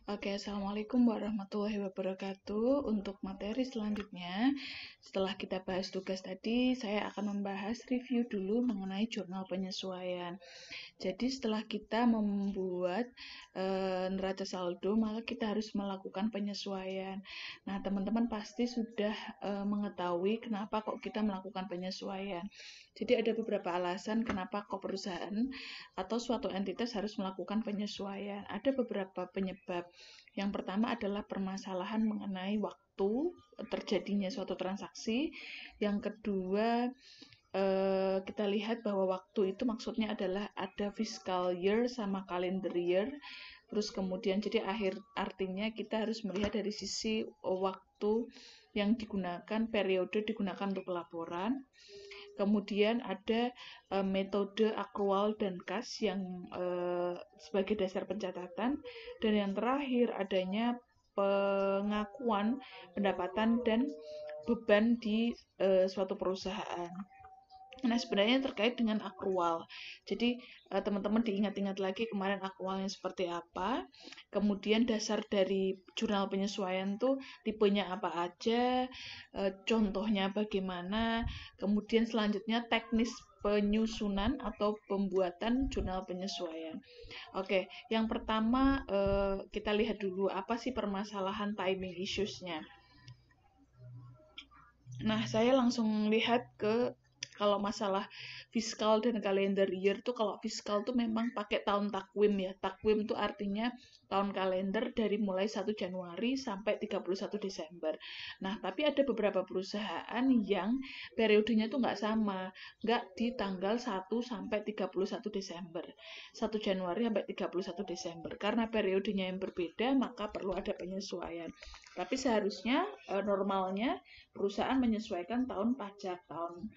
Oke, Assalamualaikum warahmatullahi wabarakatuh. Untuk materi selanjutnya, setelah kita bahas tugas tadi, saya akan membahas review dulu mengenai jurnal penyesuaian. Jadi setelah kita membuat neraca saldo, maka kita harus melakukan penyesuaian. Nah, teman-teman pasti sudah mengetahui kenapa kok kita melakukan penyesuaian. Jadi ada beberapa alasan kenapa kok perusahaan atau suatu entitas harus melakukan penyesuaian. Ada beberapa penyebab. Yang pertama adalah permasalahan mengenai waktu terjadinya suatu transaksi. Yang kedua, kita lihat bahwa waktu itu maksudnya adalah ada fiscal year sama calendar year. Terus kemudian jadi artinya kita harus melihat dari sisi waktu yang digunakan, periode digunakan untuk pelaporan. Kemudian ada metode akrual dan kas yang sebagai dasar pencatatan. Dan yang terakhir adanya pengakuan pendapatan dan beban di suatu perusahaan. Nah, sebenarnya terkait dengan akrual. Jadi, teman-teman diingat-ingat lagi kemarin akrualnya seperti apa. Kemudian dasar dari jurnal penyesuaian tuh tipenya apa aja, contohnya bagaimana. Kemudian selanjutnya teknis penyusunan atau pembuatan jurnal penyesuaian. Oke, yang pertama kita lihat dulu apa sih permasalahan timing issues-nya. Nah, saya langsung lihat ke kalau masalah fiskal dan kalender year tuh, kalau fiskal tuh memang pakai tahun takwim ya. Takwim tuh artinya tahun kalender dari mulai 1 Januari sampai 31 Desember. Nah, tapi ada beberapa perusahaan yang periodenya tuh nggak sama. Nggak di tanggal 1 sampai 31 Desember. 1 Januari sampai 31 Desember. Karena periodenya yang berbeda, maka perlu ada penyesuaian. Tapi seharusnya normalnya perusahaan menyesuaikan tahun pajak, tahun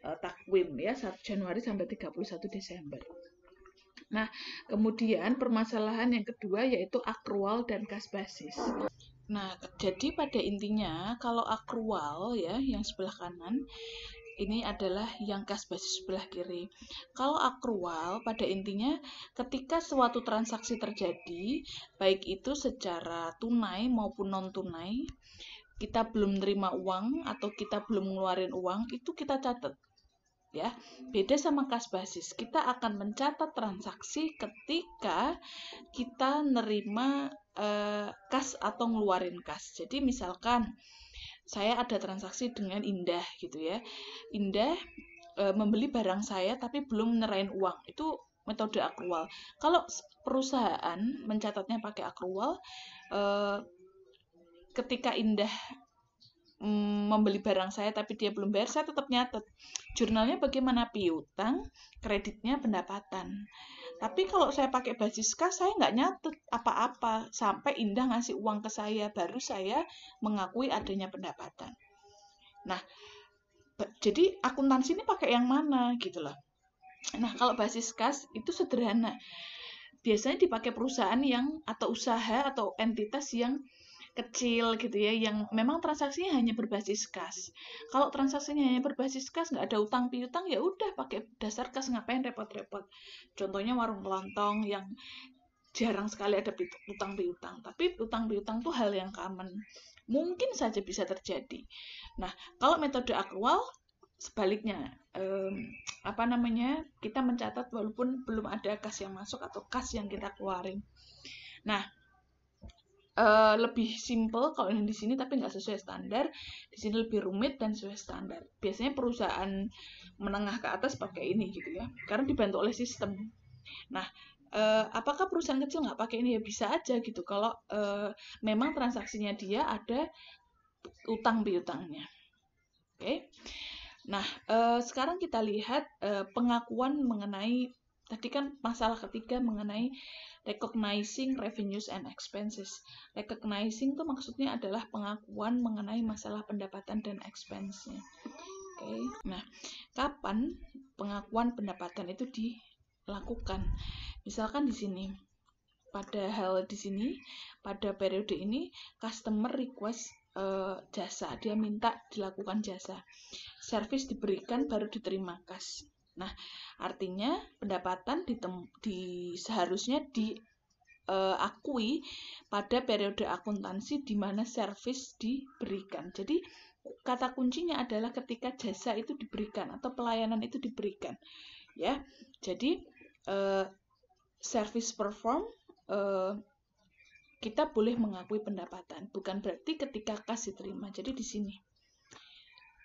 takwim ya, 1 Januari sampai 31 Desember. Nah, kemudian permasalahan yang kedua yaitu akrual dan kas basis. Nah, jadi pada intinya kalau akrual ya yang sebelah kanan ini adalah yang kas basis sebelah kiri. Kalau akrual pada intinya ketika suatu transaksi terjadi, baik itu secara tunai maupun non tunai, kita belum terima uang atau kita belum ngeluarin uang, itu kita catat. Ya, beda sama kas basis. Kita akan mencatat transaksi ketika kita nerima kas atau ngeluarin kas. Jadi misalkan saya ada transaksi dengan Indah gitu ya. Indah membeli barang saya tapi belum nyerahin uang. Itu metode akrual. Kalau perusahaan mencatatnya pakai akrual, ketika Indah membeli barang saya tapi dia belum bayar, saya tetap nyatet. Jurnalnya bagaimana? Piutang, kreditnya pendapatan. Tapi kalau saya pakai basis kas, saya nggak nyatet apa-apa sampai Indah ngasih uang ke saya, baru saya mengakui adanya pendapatan. Nah, jadi akuntansi ini pakai yang mana gitu loh. Nah, kalau basis kas itu sederhana. Biasanya dipakai perusahaan yang atau usaha atau entitas yang kecil gitu ya, yang memang transaksinya hanya berbasis kas. Kalau transaksinya hanya berbasis kas, nggak ada utang piutang, ya udah pakai dasar kas, ngapain repot-repot. Contohnya warung kelontong yang jarang sekali ada utang piutang, tapi utang piutang tuh hal yang common, mungkin saja bisa terjadi. Nah, kalau metode akrual sebaliknya, kita mencatat walaupun belum ada kas yang masuk atau kas yang kita keluarin. Nah, lebih simple kalau yang di sini tapi nggak sesuai standar. Di sini lebih rumit dan sesuai standar. Biasanya perusahaan menengah ke atas pakai ini gitu ya, karena dibantu oleh sistem. Nah, apakah perusahaan kecil nggak pakai ini? Ya bisa aja gitu. Kalau memang transaksinya dia ada utang piutangnya. Oke. Nah, sekarang kita lihat pengakuan mengenai tadi kan masalah ketiga mengenai recognizing revenues and expenses. Recognizing itu maksudnya adalah pengakuan mengenai masalah pendapatan dan expense-nya. Oke. Nah, kapan pengakuan pendapatan itu dilakukan? Misalkan di sini, pada periode ini customer request jasa, dia minta dilakukan jasa. Service diberikan baru diterima kas. Nah, artinya pendapatan seharusnya akui pada periode akuntansi di mana servis diberikan. Jadi kata kuncinya adalah ketika jasa itu diberikan atau pelayanan itu diberikan, ya. Jadi service perform kita boleh mengakui pendapatan, bukan berarti ketika kas diterima. Jadi di sini.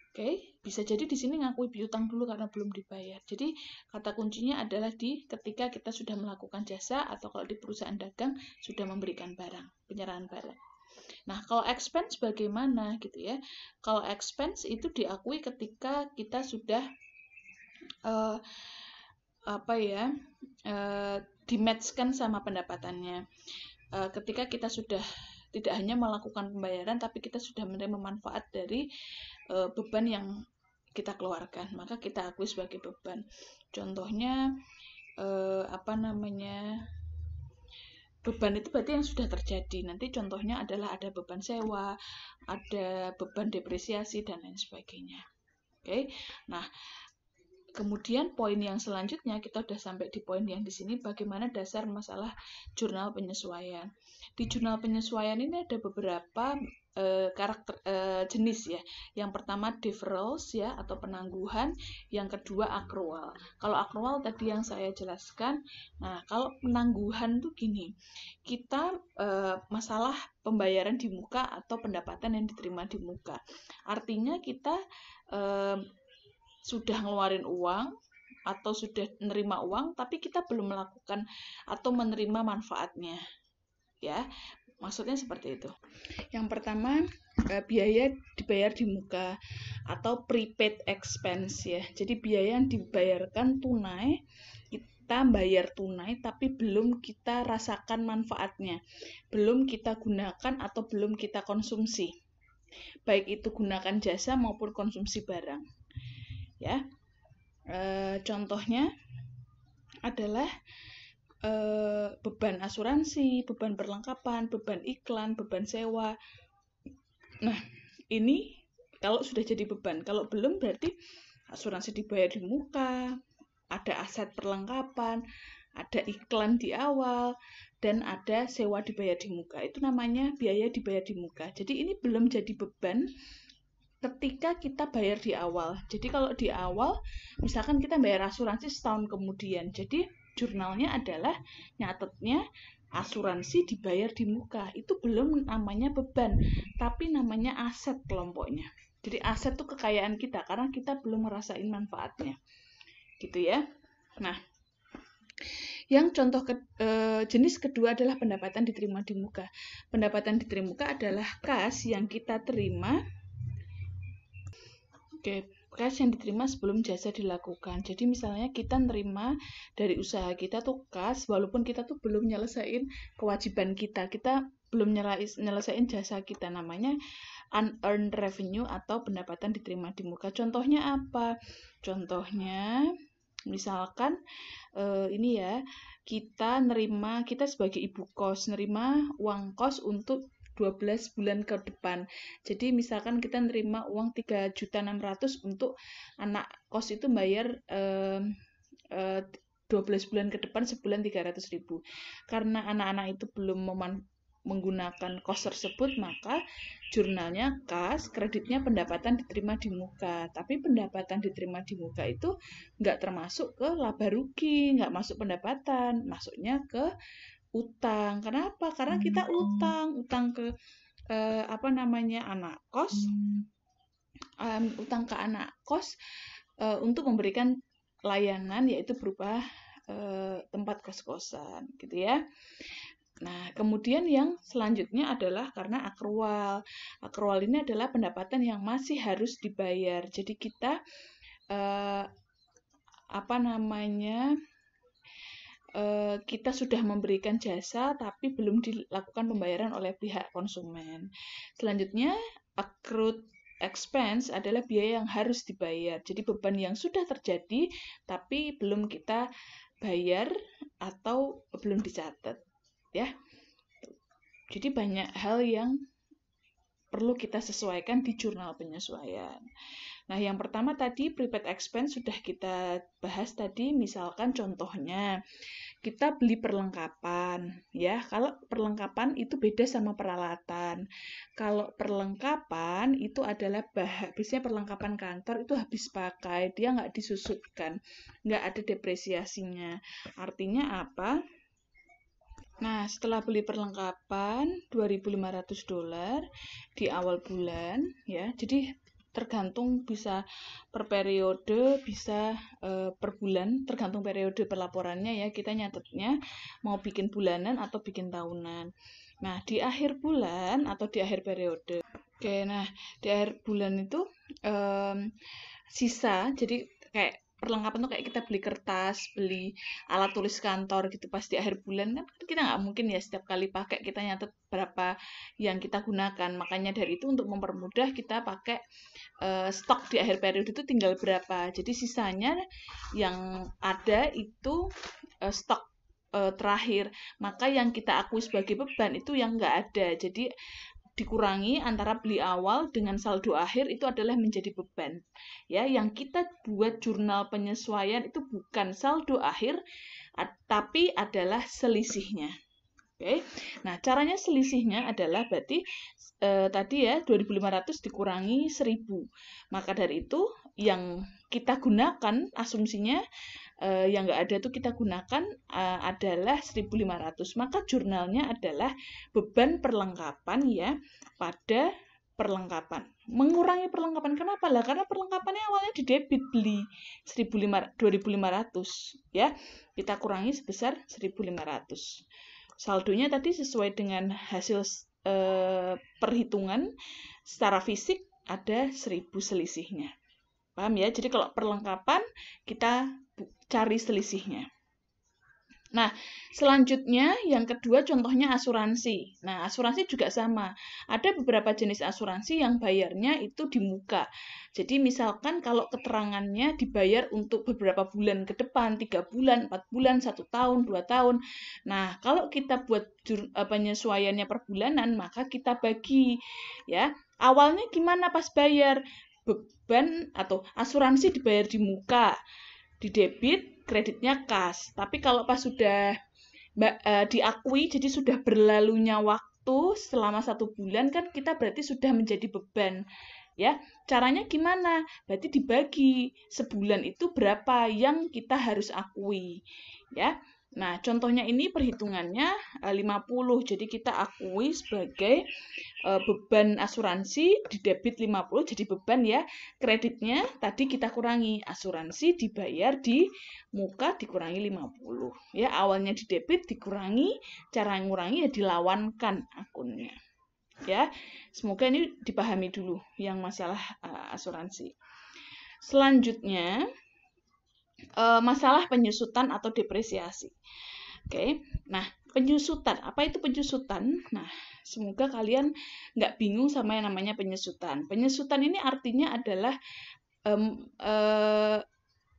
Oke, bisa jadi di sini ngakui piutang dulu karena belum dibayar. Jadi kata kuncinya adalah di ketika kita sudah melakukan jasa atau kalau di perusahaan dagang sudah memberikan barang, penyerahan barang. Nah, kalau expense bagaimana gitu ya? Kalau expense itu diakui ketika kita sudah dimatchkan sama pendapatannya. Ketika kita sudah tidak hanya melakukan pembayaran, tapi kita sudah menerima manfaat dari beban yang kita keluarkan, maka kita akui sebagai beban. Contohnya beban itu berarti yang sudah terjadi. Nanti contohnya adalah ada beban sewa, ada beban depresiasi dan lain sebagainya. Oke. Nah, kemudian poin yang selanjutnya kita sudah sampai di poin yang di sini, bagaimana dasar masalah jurnal penyesuaian. Di jurnal penyesuaian ini ada beberapa jenis ya. Yang pertama deferrals ya atau penangguhan, yang kedua accrual. Kalau accrual tadi yang saya jelaskan. Nah, kalau penangguhan tuh gini. Kita masalah pembayaran di muka atau pendapatan yang diterima di muka. Artinya kita sudah ngeluarin uang atau sudah menerima uang tapi kita belum melakukan atau menerima manfaatnya. Ya. Maksudnya seperti itu. Yang pertama, biaya dibayar di muka atau prepaid expense ya. Jadi biaya yang dibayarkan tunai, kita bayar tunai tapi belum kita rasakan manfaatnya. Belum kita gunakan atau belum kita konsumsi. Baik itu gunakan jasa maupun konsumsi barang. Ya. Contohnya adalah beban asuransi, beban perlengkapan, beban iklan, beban sewa. Nah, ini kalau sudah jadi beban. Kalau belum berarti asuransi dibayar di muka, ada aset perlengkapan, ada iklan di awal, dan ada sewa dibayar di muka. Itu namanya biaya dibayar di muka. Jadi ini belum jadi beban ketika kita bayar di awal. Jadi kalau di awal, misalkan kita bayar asuransi setahun kemudian. Jadi jurnalnya adalah nyatetnya asuransi dibayar di muka. Itu belum namanya beban, tapi namanya aset kelompoknya. Jadi aset itu kekayaan kita karena kita belum ngerasain manfaatnya. Gitu ya. Nah, yang contoh jenis kedua adalah pendapatan diterima di muka. Pendapatan diterima di muka adalah kas yang kita terima. Kas yang diterima sebelum jasa dilakukan. Jadi misalnya kita nerima dari usaha kita tuh kas, walaupun kita tuh belum nyelesain kewajiban kita belum nyelesain jasa kita, namanya unearned revenue atau pendapatan diterima di muka. Contohnya apa? Contohnya misalkan ini ya, kita sebagai ibu kos nerima uang kos untuk 12 bulan ke depan. Jadi misalkan kita nerima uang 3.600.000 untuk anak kos itu bayar 12 bulan ke depan, sebulan 300.000. Karena anak-anak itu belum menggunakan kos tersebut, maka jurnalnya kas, kreditnya pendapatan diterima di muka. Tapi pendapatan diterima di muka itu nggak termasuk ke laba rugi, nggak masuk pendapatan, masuknya ke utang. Kenapa? Karena kita utang ke anak kos, utang ke anak kos untuk memberikan layanan, yaitu berupa tempat kos-kosan, gitu ya. Nah, kemudian yang selanjutnya adalah karena accrual. Accrual ini adalah pendapatan yang masih harus dibayar. Jadi kita kita sudah memberikan jasa tapi belum dilakukan pembayaran oleh pihak konsumen. Selanjutnya, accrued expense adalah biaya yang harus dibayar. Jadi beban yang sudah terjadi tapi belum kita bayar atau belum dicatat, ya. Jadi banyak hal yang perlu kita sesuaikan di jurnal penyesuaian. Nah, yang pertama tadi prepaid expense sudah kita bahas tadi, misalkan contohnya kita beli perlengkapan ya. Kalau perlengkapan itu beda sama peralatan. Kalau perlengkapan itu adalah biasanya perlengkapan kantor itu habis pakai, dia nggak disusutkan, nggak ada depresiasinya. Artinya apa? Nah, setelah beli perlengkapan $2.500 di awal bulan ya. Jadi tergantung bisa per periode, bisa per bulan, tergantung periode pelaporannya ya. Kita nyatetnya mau bikin bulanan atau bikin tahunan. Nah, di akhir bulan atau di akhir periode. Oke, nah di akhir bulan itu sisa, jadi kayak perlengkapan tuh kayak kita beli kertas, beli alat tulis kantor gitu pas di akhir bulan kan kita nggak mungkin ya setiap kali pakai kita nyatet berapa yang kita gunakan. Makanya dari itu untuk mempermudah kita pakai stok di akhir periode itu tinggal berapa. Jadi sisanya yang ada itu stok terakhir. Maka yang kita akui sebagai beban itu yang nggak ada. Jadi dikurangi antara beli awal dengan saldo akhir itu adalah menjadi beban. Ya, yang kita buat jurnal penyesuaian itu bukan saldo akhir, tapi adalah selisihnya. Oke. Nah, caranya selisihnya adalah berarti tadi ya 2.500 dikurangi 1.000. Maka dari itu yang kita gunakan asumsinya yang nggak ada tuh kita gunakan adalah 1.500. Maka jurnalnya adalah beban perlengkapan ya pada perlengkapan. Mengurangi perlengkapan kenapa lah? Karena perlengkapannya awalnya di debit beli 2.500 ya. Kita kurangi sebesar 1.500. Saldonya tadi sesuai dengan hasil perhitungan secara fisik ada 1.000 selisihnya. Paham ya? Jadi kalau perlengkapan kita cari selisihnya. Nah, selanjutnya yang kedua contohnya asuransi. Nah, asuransi juga sama. Ada beberapa jenis asuransi yang bayarnya itu di muka. Jadi misalkan kalau keterangannya dibayar untuk beberapa bulan ke depan, 3 bulan, 4 bulan, 1 tahun, 2 tahun. Nah, kalau kita buat penyesuaiannya per bulanan, maka kita bagi ya. Awalnya gimana pas bayar? Beban atau asuransi dibayar di muka, di debit, kreditnya kas. Tapi kalau pas sudah diakui, jadi sudah berlalunya waktu selama 1 bulan kan kita berarti sudah menjadi beban. Ya, caranya gimana? Berarti dibagi sebulan itu berapa yang kita harus akui. Ya. Nah, contohnya ini perhitungannya 50. Jadi kita akui sebagai beban asuransi di debit 50 jadi beban ya. Kreditnya tadi kita kurangi, asuransi dibayar di muka dikurangi 50. Ya, awalnya di debit dikurangi, cara ngurangi ya dilawankan akunnya. Ya, semoga ini dipahami dulu yang masalah asuransi. Selanjutnya masalah penyusutan atau depresiasi. Oke, nah penyusutan, apa itu penyusutan? Nah, semoga kalian nggak bingung sama yang namanya penyusutan. Penyusutan ini artinya adalah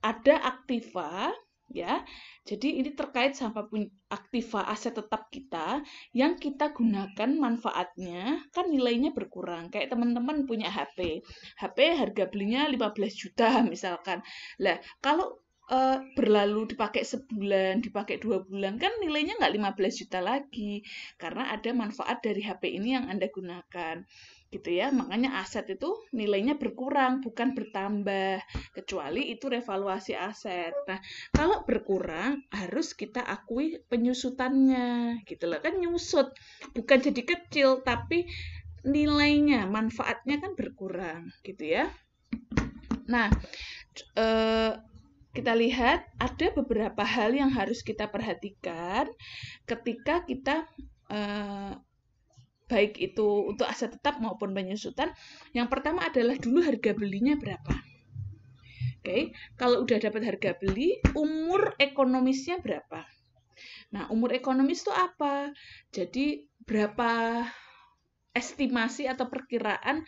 ada aktiva, ya. Jadi ini terkait sama aktiva aset tetap kita yang kita gunakan manfaatnya kan nilainya berkurang. Kayak teman-teman punya HP harga belinya 15 juta misalkan. Lah, kalau berlalu dipakai sebulan, dipakai 2 bulan, kan nilainya nggak 15 juta lagi, karena ada manfaat dari HP ini yang Anda gunakan, gitu ya. Makanya aset itu nilainya berkurang, bukan bertambah, kecuali itu revaluasi aset. Nah, kalau berkurang, harus kita akui penyusutannya, gitu loh, kan nyusut, bukan jadi kecil, tapi nilainya, manfaatnya kan berkurang, gitu ya. Nah, kita lihat ada beberapa hal yang harus kita perhatikan ketika kita baik itu untuk aset tetap maupun penyusutan. Yang pertama adalah dulu harga belinya berapa. Oke, kalau udah dapat harga beli, umur ekonomisnya berapa. Nah, umur ekonomis itu apa? Jadi berapa estimasi atau perkiraan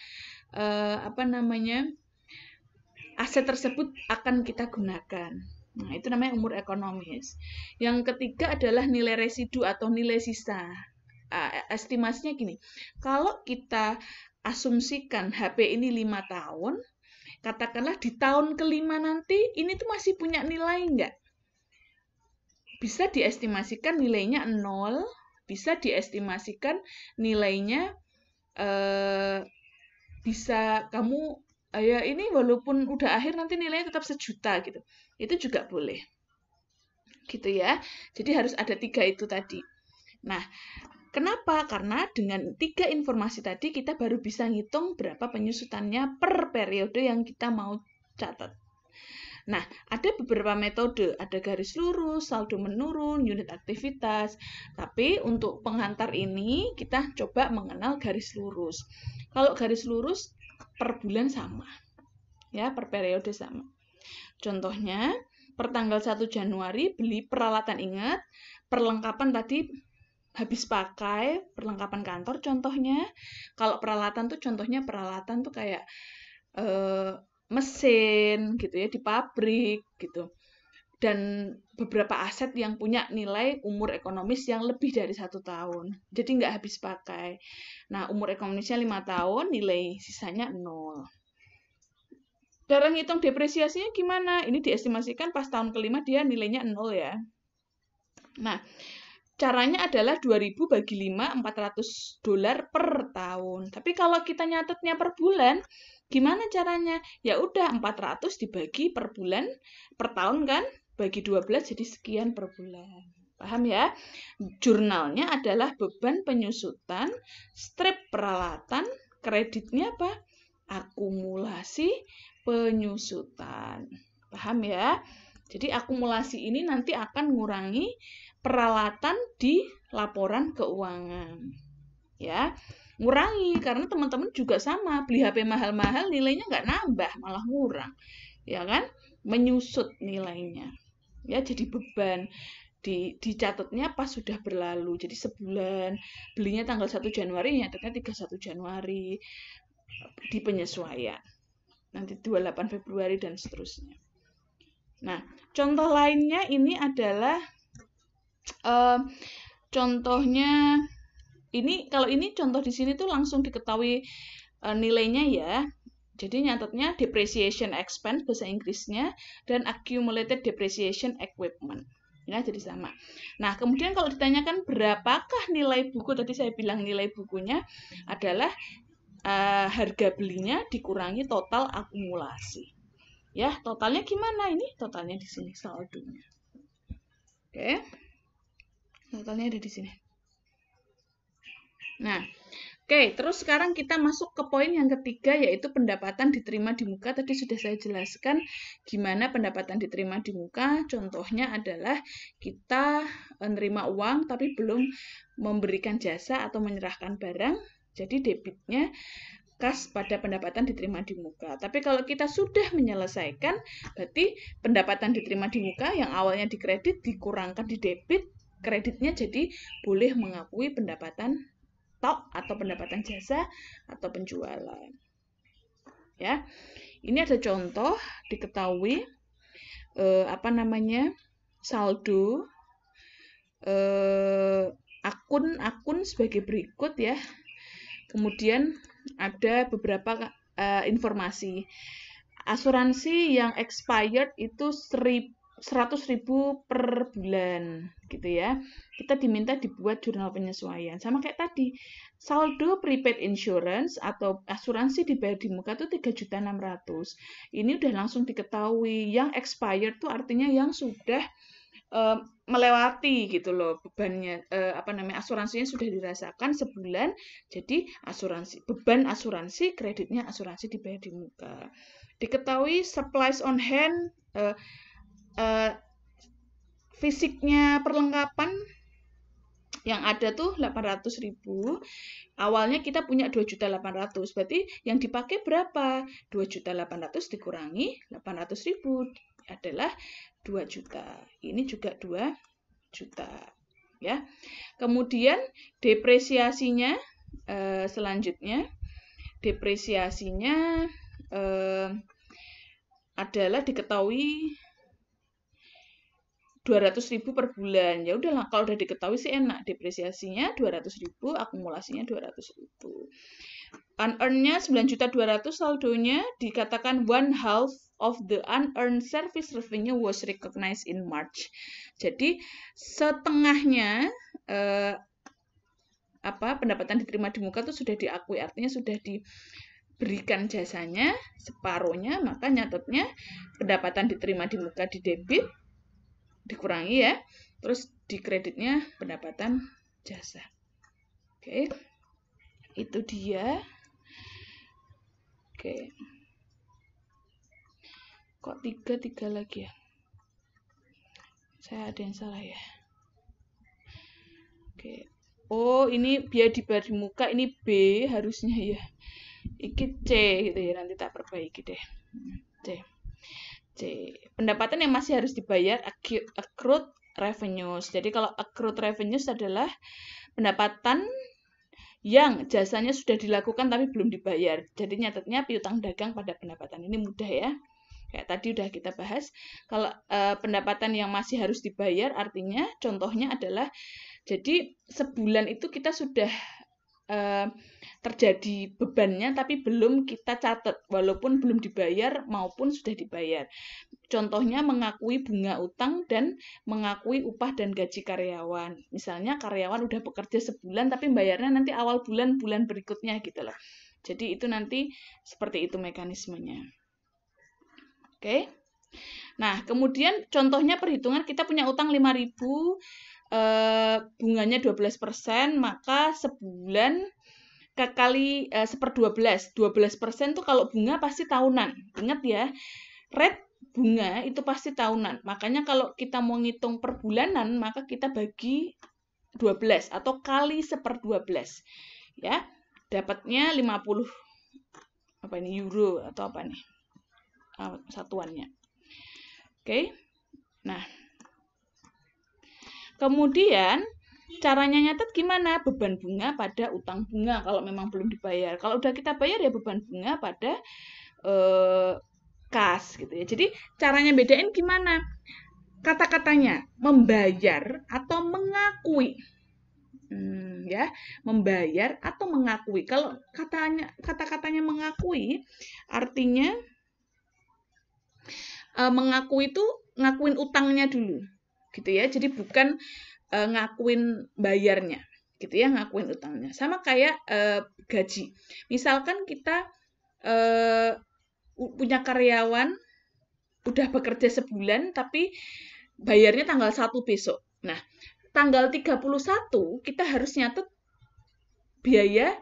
aset tersebut akan kita gunakan. Nah, itu namanya umur ekonomis. Yang ketiga adalah nilai residu atau nilai sisa. Estimasinya gini, kalau kita asumsikan HP ini 5 tahun, katakanlah di tahun kelima nanti, ini tuh masih punya nilai enggak? bisa diestimasikan nilainya 0, bisa diestimasikan nilainya bisa kamu ya ini walaupun udah akhir nanti nilainya tetap 1 juta gitu. Itu juga boleh. Gitu ya. Jadi harus ada 3 itu tadi. Nah, kenapa? Karena dengan 3 informasi tadi kita baru bisa ngitung berapa penyusutannya per periode yang kita mau catat. Nah, ada beberapa metode, ada garis lurus, saldo menurun, unit aktivitas. Tapi untuk pengantar ini kita coba mengenal garis lurus. Kalau garis lurus per bulan sama, ya per periode sama. Contohnya, per tanggal 1 Januari beli peralatan, ingat, perlengkapan tadi habis pakai, perlengkapan kantor contohnya. Kalau peralatan tuh contohnya peralatan tuh kayak mesin gitu ya di pabrik gitu. Dan beberapa aset yang punya nilai umur ekonomis yang lebih dari 1 tahun. Jadi nggak habis pakai. Nah, umur ekonomisnya 5 tahun, nilai sisanya 0. Cara ngitung depresiasinya gimana? Ini diestimasikan pas tahun kelima dia nilainya 0 ya. Nah, caranya adalah 2.000 bagi 5, $400 per tahun. Tapi kalau kita nyatetnya per bulan, gimana caranya? Ya udah 400 dibagi per bulan, per tahun kan? Bagi 12 jadi sekian per bulan. Paham ya? Jurnalnya adalah beban penyusutan, strip peralatan, kreditnya apa? Akumulasi penyusutan. Paham ya? Jadi akumulasi ini nanti akan mengurangi peralatan di laporan keuangan. Ya, ngurangi karena teman-teman juga sama, beli HP mahal-mahal nilainya nggak nambah, malah ngurang. Ya kan? Menyusut nilainya. Ya, jadi beban dicatatnya pas sudah berlalu. Jadi sebulan, belinya tanggal 1 Januari, nyatetnya 31 Januari di penyesuaian. Nanti 28 Februari dan seterusnya. Nah, contoh lainnya ini adalah contohnya ini, kalau ini contoh di sini tuh langsung diketahui nilainya ya. Jadi nyatetnya depreciation expense bahasa Inggrisnya dan accumulated depreciation equipment. Ya, jadi sama. Nah, kemudian kalau ditanyakan berapakah nilai buku, tadi saya bilang nilai bukunya adalah harga belinya dikurangi total akumulasi. Ya, totalnya gimana? Ini totalnya di sini saldonya. Oke. Totalnya ada di sini. Nah, oke, terus sekarang kita masuk ke poin yang ketiga, yaitu pendapatan diterima di muka. Tadi sudah saya jelaskan gimana pendapatan diterima di muka. Contohnya adalah kita menerima uang tapi belum memberikan jasa atau menyerahkan barang. Jadi debitnya kas pada pendapatan diterima di muka. Tapi kalau kita sudah menyelesaikan, berarti pendapatan diterima di muka yang awalnya dikredit dikurangkan di debit, kreditnya jadi boleh mengakui pendapatan tok atau pendapatan jasa atau penjualan. Ya, ini ada contoh diketahui saldo akun sebagai berikut ya. Kemudian ada beberapa informasi. Asuransi yang expired itu 100.000 per bulan gitu ya. Kita diminta dibuat jurnal penyesuaian. Sama kayak tadi, saldo prepaid insurance atau asuransi dibayar di muka itu 3.600.000. Ini udah langsung diketahui. Yang expired itu artinya yang sudah melewati gitu loh bebannya, asuransinya sudah dirasakan sebulan, jadi beban asuransi, kreditnya asuransi dibayar di muka. Diketahui supplies on hand, fisiknya perlengkapan yang ada tuh 800.000. Awalnya kita punya 2.800.000, berarti yang dipakai berapa? 2.800.000 dikurangi 800.000 adalah 2 juta. Ini juga 2 juta. Ya. Kemudian depresiasinya selanjutnya. Depresiasinya adalah diketahui 200.000 per bulan. Ya udahlah, kalau udah diketahui sih enak, depresiasinya 200.000, akumulasinya 200.000. Unearned-nya 9.200.000, saldonya dikatakan 1/2 of the unearned service revenue was recognized in March. Jadi setengahnya pendapatan diterima di muka itu sudah diakui, artinya sudah diberikan jasanya, separuhnya, maka nyatetnya pendapatan diterima di muka di debit, dikurangi ya, terus di kreditnya pendapatan jasa. Oke, itu dia. Oke, kok 3 lagi ya? Saya ada yang salah ya. Oke, oh ini biaya dibayar di muka, ini B harusnya ya. Iki C gitu ya, nanti tak perbaiki deh. C. Pendapatan yang masih harus dibayar, accrued revenues. Jadi kalau accrued revenues adalah pendapatan yang jasanya sudah dilakukan tapi belum dibayar. Jadi nyatetnya piutang dagang pada pendapatan. Ini mudah ya. Kayak tadi udah kita bahas. Kalau pendapatan yang masih harus dibayar artinya contohnya adalah jadi sebulan itu kita sudah terjadi bebannya tapi belum kita catat walaupun belum dibayar maupun sudah dibayar. Contohnya mengakui bunga utang dan mengakui upah dan gaji karyawan. Misalnya karyawan udah bekerja sebulan tapi bayarnya nanti awal bulan berikutnya gitu loh. Jadi itu nanti seperti itu mekanismenya. Oke. Nah, kemudian contohnya perhitungan kita punya utang 5.000, bunganya 12%, maka sebulan kali 1/12. 12% tuh kalau bunga pasti tahunan. Ingat ya, rate bunga itu pasti tahunan. Makanya kalau kita mau ngitung per bulanan, maka kita bagi 12 atau kali 1/12. Ya, dapatnya 50 euro atau apa nih? Satuannya. Oke. Nah, kemudian caranya nyatet gimana? Beban bunga pada utang bunga kalau memang belum dibayar. Kalau udah kita bayar ya beban bunga pada kas gitu ya. Jadi caranya bedain gimana? Kata-katanya membayar atau mengakui. Ya, membayar atau mengakui. Kalau kata-katanya mengakui artinya mengakui itu ngakuin utangnya dulu. Gitu ya. Jadi bukan ngakuin bayarnya, gitu ya, ngakuin utangnya. Sama kayak gaji. Misalkan kita punya karyawan udah bekerja sebulan tapi bayarnya tanggal 1 besok. Nah, tanggal 31 kita harus nyatet biaya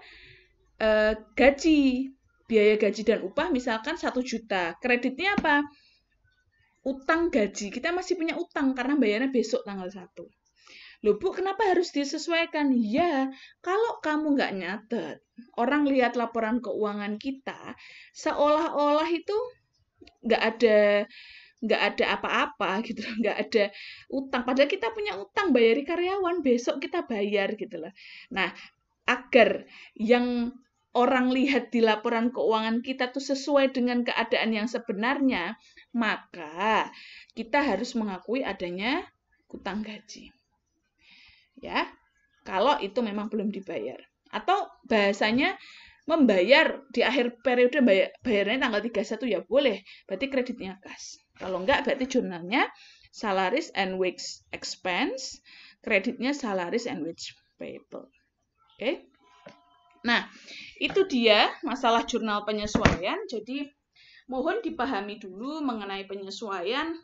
gaji. Biaya gaji dan upah misalkan 1 juta. Kreditnya apa? Utang gaji. Kita masih punya utang karena bayarnya besok tanggal 1. Loh Bu, kenapa harus disesuaikan? Ya, kalau kamu nggak nyatet, orang lihat laporan keuangan kita, seolah-olah itu nggak ada apa-apa gitu, nggak ada utang. Padahal kita punya utang, bayari karyawan, besok kita bayar gitu loh. Nah, agar yang orang lihat di laporan keuangan kita tuh sesuai dengan keadaan yang sebenarnya, maka kita harus mengakui adanya utang gaji. Ya, kalau itu memang belum dibayar. Atau bahasanya membayar di akhir periode bayarnya tanggal 31 ya boleh, berarti kreditnya kas. Kalau enggak berarti jurnalnya salaries and wage expense, kreditnya salaries and wage payable. Oke. Nah, itu dia masalah jurnal penyesuaian. Jadi mohon dipahami dulu mengenai penyesuaian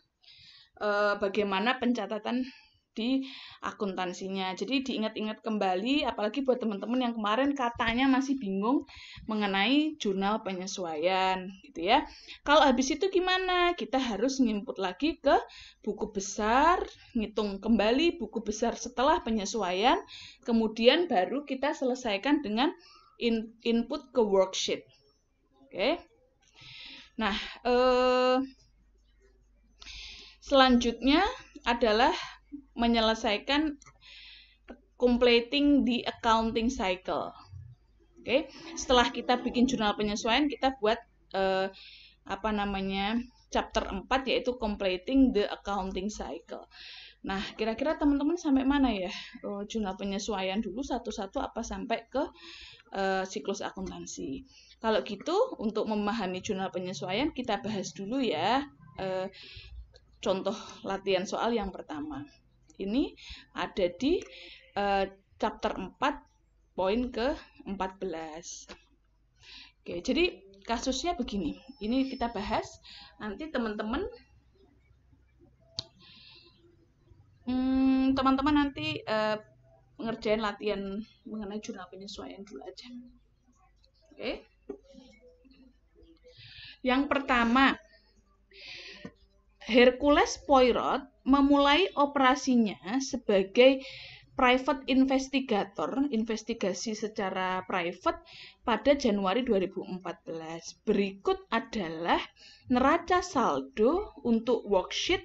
bagaimana pencatatan di akuntansinya. Jadi diingat-ingat kembali, apalagi buat teman-teman yang kemarin katanya masih bingung mengenai jurnal penyesuaian, gitu ya. Kalau habis itu gimana? Kita harus nginput lagi ke buku besar, ngitung kembali buku besar setelah penyesuaian, kemudian baru kita selesaikan dengan input ke worksheet. Oke. Nah, selanjutnya adalah menyelesaikan completing the accounting cycle. Oke, setelah kita bikin jurnal penyesuaian, kita buat chapter 4 yaitu completing the accounting cycle. Nah, kira-kira teman-teman sampai mana ya? Jurnal penyesuaian dulu satu-satu apa sampai ke siklus akuntansi. Kalau gitu, untuk memahami jurnal penyesuaian kita bahas dulu ya contoh latihan soal yang pertama. Ini ada di chapter 4 poin ke-14. Oke, jadi kasusnya begini. Ini kita bahas, nanti teman-teman nanti ngerjain latihan mengenai jurnal penyesuaian dulu aja. Oke. Yang pertama, Hercules Poirot memulai operasinya sebagai private investigator, investigasi secara private pada Januari 2014. Berikut adalah neraca saldo untuk worksheet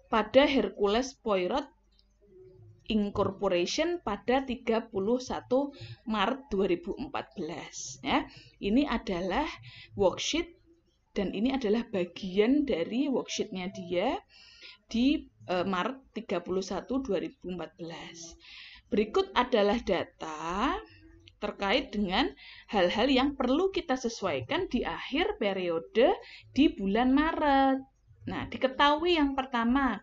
pada Hercules Poirot Incorporation pada 31 Maret 2014. Ya. Ini adalah worksheet dan ini adalah bagian dari worksheetnya dia di Maret 31 2014. Berikut adalah data terkait dengan hal-hal yang perlu kita sesuaikan di akhir periode di bulan Maret. Nah, diketahui yang pertama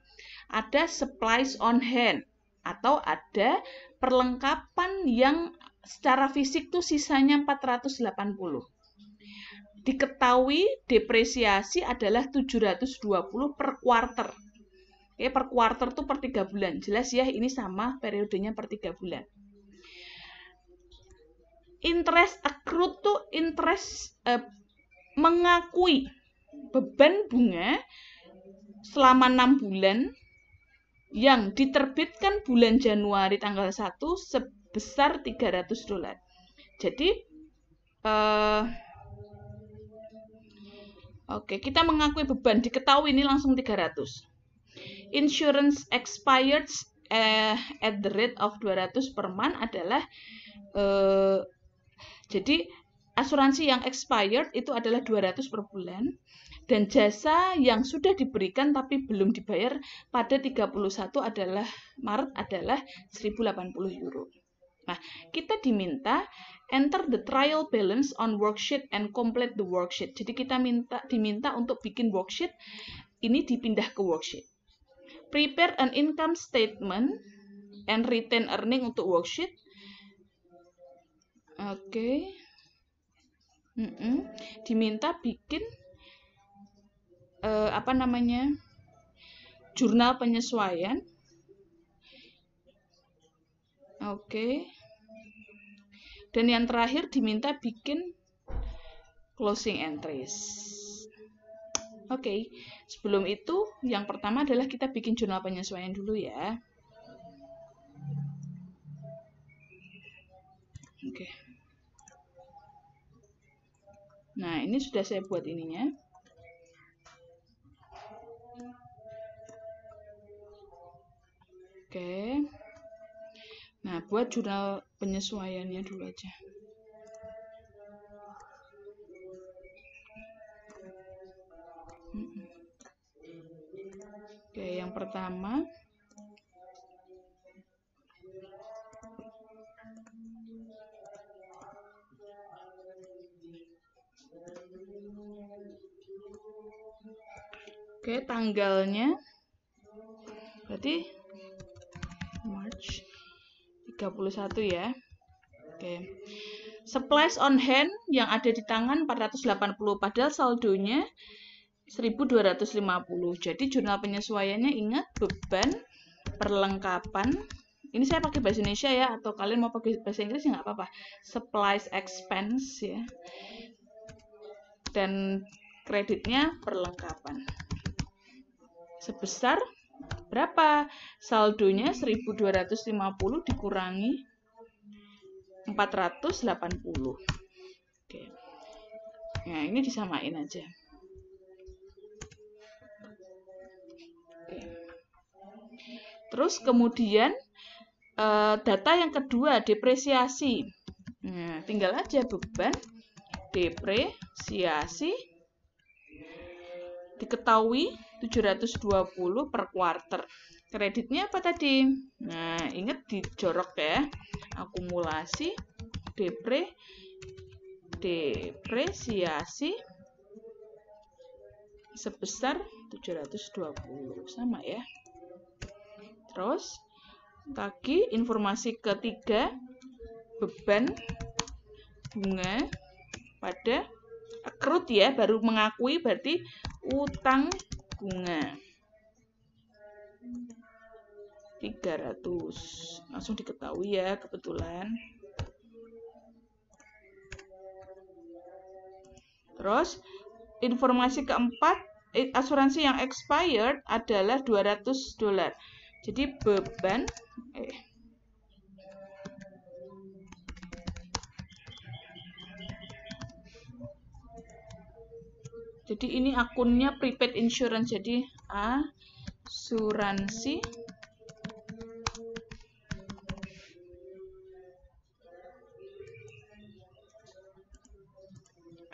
ada supplies on hand atau ada perlengkapan yang secara fisik tuh sisanya 480. Diketahui depresiasi adalah 720 per quarter. Oke, per quarter tuh per 3 bulan. Jelas ya, ini sama periodenya per 3 bulan. Interest accrued tuh interest mengakui beban bunga selama 6 bulan yang diterbitkan bulan Januari tanggal 1 sebesar $300. Jadi, oke, kita mengakui beban, diketahui ini langsung 300. Insurance expired at the rate of 200 per month adalah, jadi asuransi yang expired itu adalah 200 per bulan. Dan jasa yang sudah diberikan tapi belum dibayar pada 31 adalah Maret adalah 1.080 euro. Nah, kita diminta enter the trial balance on worksheet and complete the worksheet. Jadi kita diminta untuk bikin worksheet, ini dipindah ke worksheet. Prepare an income statement and retain earning untuk worksheet. Oke. Diminta bikin jurnal penyesuaian. Oke. Dan yang terakhir diminta bikin closing entries. Oke. Sebelum itu, yang pertama adalah kita bikin jurnal penyesuaian dulu ya. Oke. Nah, ini sudah saya buat ininya. Oke. Nah, buat jurnal penyesuaiannya dulu aja. Oke, yang pertama tanggalnya berarti March 31 ya. Oke. Supplies on hand yang ada di tangan 480 padahal saldonya 1.250. Jadi jurnal penyesuaiannya ingat beban perlengkapan. Ini saya pakai bahasa Indonesia ya, atau kalian mau pakai bahasa Inggris ya nggak apa-apa. Supplies expense ya. Dan kreditnya perlengkapan. Sebesar berapa? Saldonya 1.250 dikurangi 480. Oke. Nah, ini disamain aja. Oke. Terus kemudian data yang kedua, depresiasi. Nah, tinggal aja beban depresiasi diketahui 720 per kuarter. Kreditnya apa tadi? Nah, ingat dijorok ya. Akumulasi, depresiasi sebesar 720. Sama ya. Terus, lagi informasi ketiga, beban bunga pada accrued ya, baru mengakui berarti utang bunga 300. Langsung diketahui ya, kebetulan. Terus informasi keempat, asuransi yang expired adalah $200. Jadi beban jadi ini akunnya prepaid insurance, jadi asuransi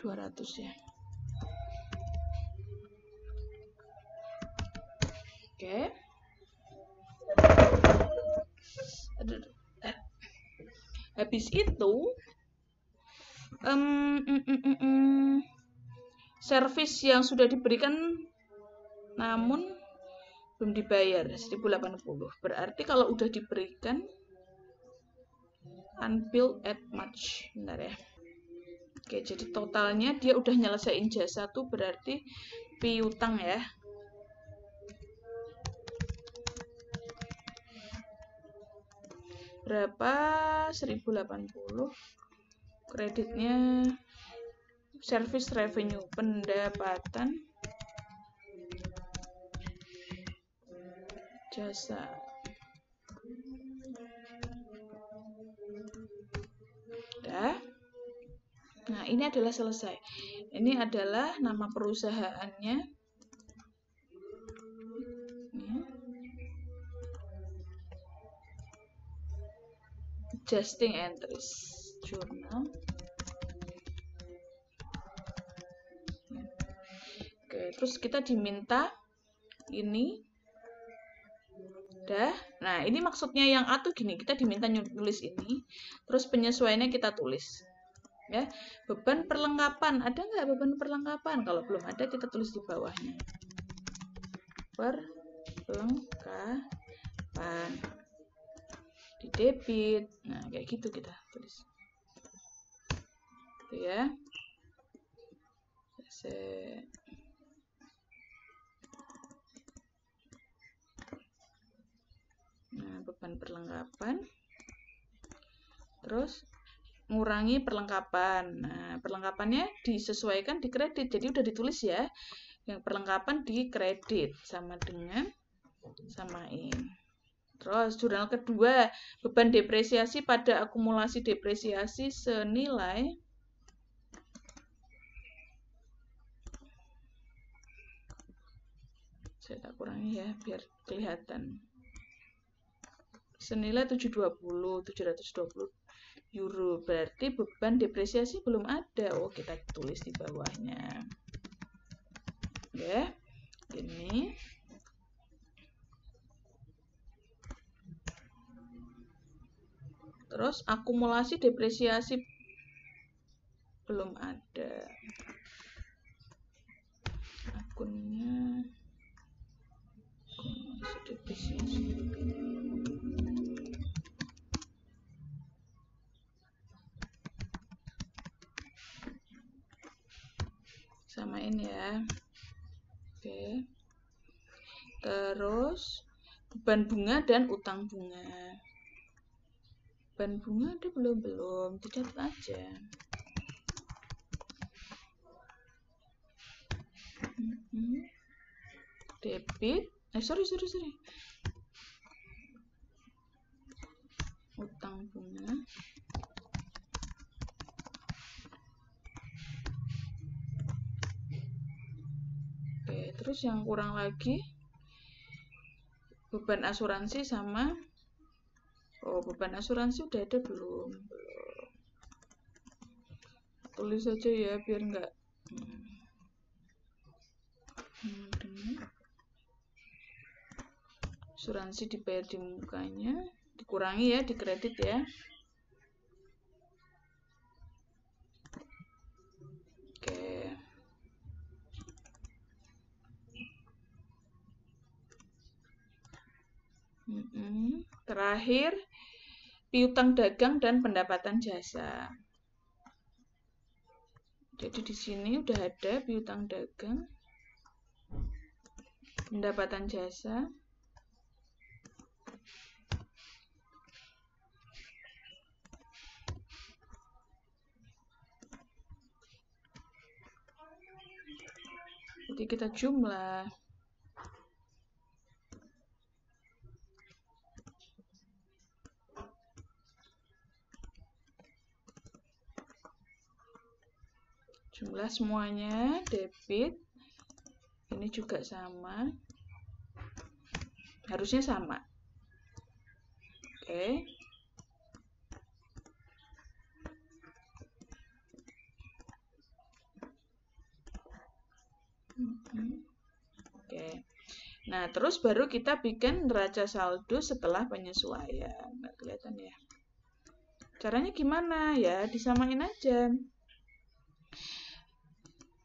$200 ya. Oke. Habis itu servis yang sudah diberikan namun belum dibayar 1080. Berarti kalau udah diberikan unbilled at March. Bentar ya. Oke, jadi totalnya dia udah nyelesain jasa tuh berarti piutang ya. Berapa? 1080. Kreditnya service revenue, pendapatan jasa. Udah. Nah, ini adalah selesai. Ini adalah nama perusahaannya. Adjusting entries jurnal. Oke, terus kita diminta ini. Udah. Nah, ini maksudnya yang A tuh gini, kita diminta nulis ini, terus penyesuaiannya kita tulis. Ya, beban perlengkapan, ada nggak beban perlengkapan? Kalau belum ada, kita tulis di bawahnya. Perlengkapan di debit. Nah, kayak gitu kita tulis. Gitu ya. Nah, beban perlengkapan. Terus ngurangi perlengkapan. Nah, perlengkapannya disesuaikan di kredit. Jadi udah ditulis ya. Yang perlengkapan di kredit sama dengan samain. Terus jurnal kedua, beban depresiasi pada akumulasi depresiasi senilai saya tak kurangi ya biar kelihatan. Senilai 720 euro. Berarti beban depresiasi belum ada. Oh, kita tulis di bawahnya. Ya. Ini. Terus akumulasi depresiasi belum ada. Akunnya akumulasi depresiasi. Samain ya. Oke. Terus beban bunga dan utang bunga. Beban bunga ada belum? Dicatat aja. Debit. Sorry. Utang bunga. Oke, terus yang kurang lagi beban asuransi sama beban asuransi udah ada belum? Tulis aja ya biar enggak Asuransi dibayar di mukanya, dikurangi ya, di kredit ya. Oke. Terakhir, piutang dagang dan pendapatan jasa. Jadi di sini udah ada piutang dagang, pendapatan jasa. Jadi kita jumlah. Jumlah semuanya debit. Ini juga sama. Harusnya sama. Oke. Oke. Nah, terus baru kita bikin neraca saldo setelah penyesuaian. Nggak kelihatan ya. Caranya gimana? Ya, disamain aja.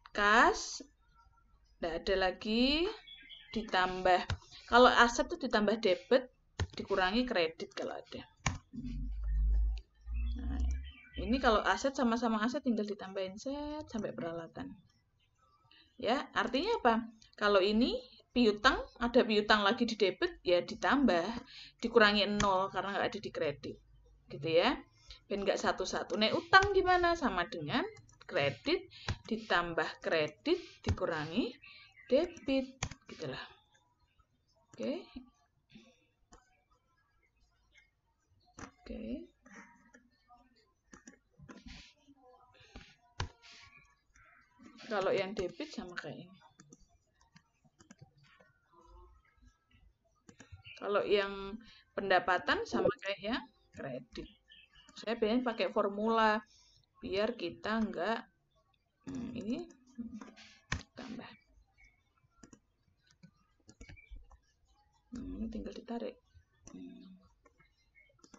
Kas, nggak ada lagi, ditambah. Kalau aset itu ditambah debit, dikurangi kredit kalau ada. Nah, ini kalau aset sama-sama aset tinggal ditambahin set sampai peralatan. Ya, artinya apa? Kalau ini piutang, ada piutang lagi di debit, ya ditambah, dikurangi 0 karena nggak ada di kredit. Gitu ya. Dan nggak satu-satu. Nah, utang gimana? Sama dengan kredit ditambah kredit dikurangi debit. Gitulah. Oke. Oke. Kalau yang debit sama kayak ini. Kalau yang pendapatan sama kayak yang kredit. Saya biasanya pakai formula biar kita enggak ini tambah. Ini tinggal ditarik.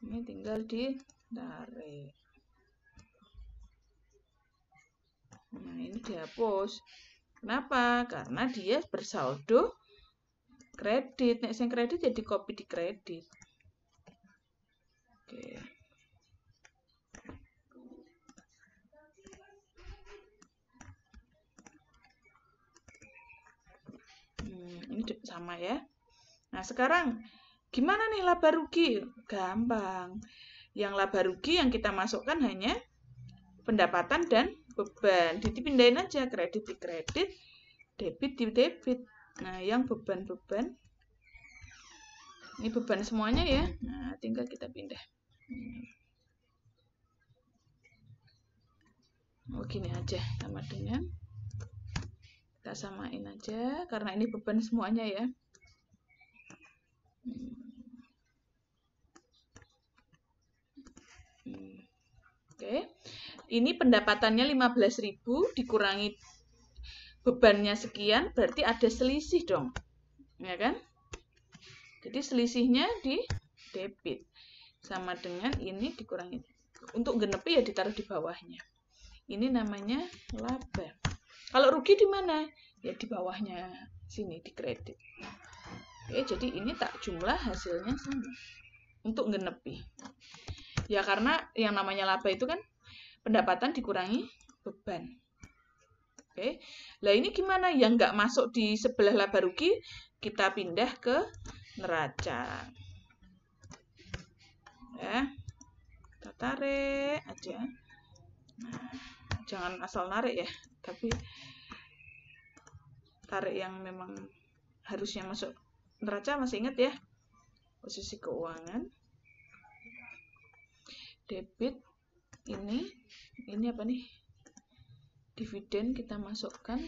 Ini tinggal ditarik. Nah, ini dihapus. Kenapa? Karena dia bersaldo kredit. Nek sing kredit jadi copy di kredit. Oke. Ini sama ya. Nah, sekarang gimana nih laba rugi? Gampang. Yang laba rugi yang kita masukkan hanya pendapatan dan beban. Dipindahin aja kredit di kredit, debit di debit. Nah, yang beban-beban ini beban semuanya ya. Nah, tinggal kita pindah. Oh, gini aja sama dengan kita samain aja karena ini beban semuanya ya. Oke. Ini pendapatannya 15.000 dikurangi bebannya sekian, berarti ada selisih dong. Ya kan? Jadi selisihnya di debit. Sama dengan ini dikurangi. Untuk genepi ya ditaruh di bawahnya. Ini namanya laba. Kalau rugi di mana? Ya di bawahnya sini di kredit. Oke, jadi ini tak jumlah hasilnya sama. Untuk genepi. Ya karena yang namanya laba itu kan pendapatan dikurangi beban. Oke. Lah ini gimana? Yang nggak masuk di sebelah laba rugi, kita pindah ke neraca. Ya. Kita tarik aja. Nah, jangan asal narik ya, tapi tarik yang memang harusnya masuk neraca. Masih ingat ya? Posisi keuangan. Debit ini apa nih? Dividen kita masukkan.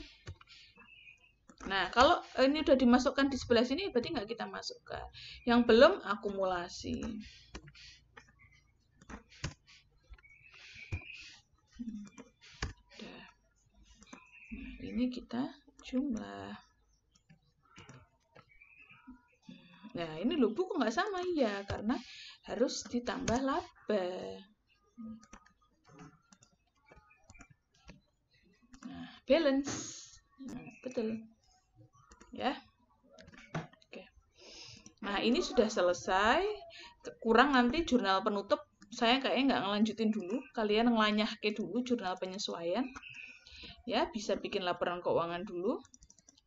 Nah, kalau ini udah dimasukkan di sebelah sini, berarti nggak kita masukkan. Yang belum akumulasi. Udah. Nah, ini kita jumlah. Nah, ini loh Bu, kok nggak sama? Ya, karena harus ditambah laba. Nah, balance. Nah, betul. Ya. Oke. Nah, ini sudah selesai. Kurang nanti jurnal penutup. Saya kayaknya nggak ngelanjutin dulu. Kalian ngelanyahke dulu jurnal penyesuaian. Ya, bisa bikin laporan keuangan dulu.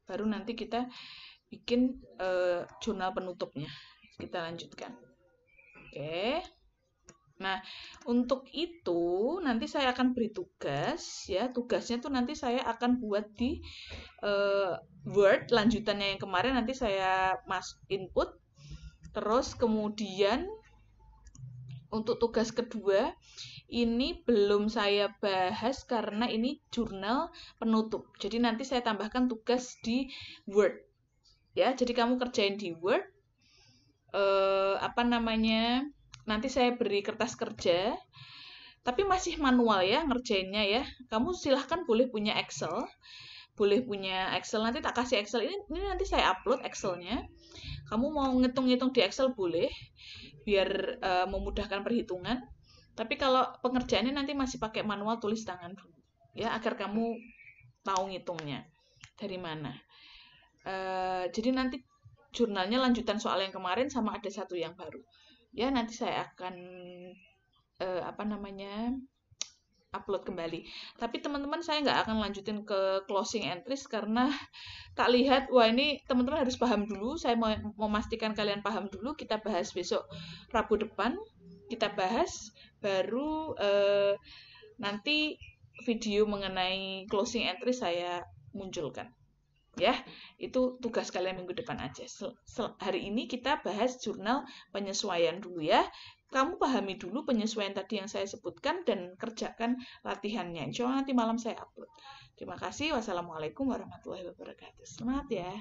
Baru nanti kita bikin jurnal penutupnya. Kita lanjutkan. Oke. Nah, untuk itu nanti saya akan beri tugas ya. Tugasnya tuh nanti saya akan buat di Word, lanjutannya yang kemarin nanti saya input. Terus kemudian untuk tugas kedua ini belum saya bahas karena ini jurnal penutup. Jadi nanti saya tambahkan tugas di Word. Ya, jadi kamu kerjain di Word. Nanti saya beri kertas kerja, tapi masih manual ya ngerjainnya ya. Kamu silahkan boleh punya Excel, nanti tak kasih Excel ini nanti saya upload Excelnya. Kamu mau ngitung-ngitung di Excel boleh, biar memudahkan perhitungan. Tapi kalau pengerjaannya nanti masih pakai manual tulis tangan dulu, ya agar kamu tahu ngitungnya dari mana. Jadi nanti jurnalnya lanjutan soal yang kemarin sama ada satu yang baru. Ya, nanti saya akan upload kembali. Tapi teman-teman saya nggak akan lanjutin ke closing entries karena tak lihat, wah ini teman-teman harus paham dulu. Saya mau memastikan kalian paham dulu. Kita bahas besok Rabu depan. Kita bahas, baru nanti video mengenai closing entries saya munculkan. Ya, itu tugas kalian minggu depan aja. Hari ini kita bahas jurnal penyesuaian dulu ya. Kamu pahami dulu penyesuaian tadi yang saya sebutkan dan kerjakan latihannya. Insya Allah nanti malam saya upload. Terima kasih. Wassalamualaikum warahmatullahi wabarakatuh. Semangat ya.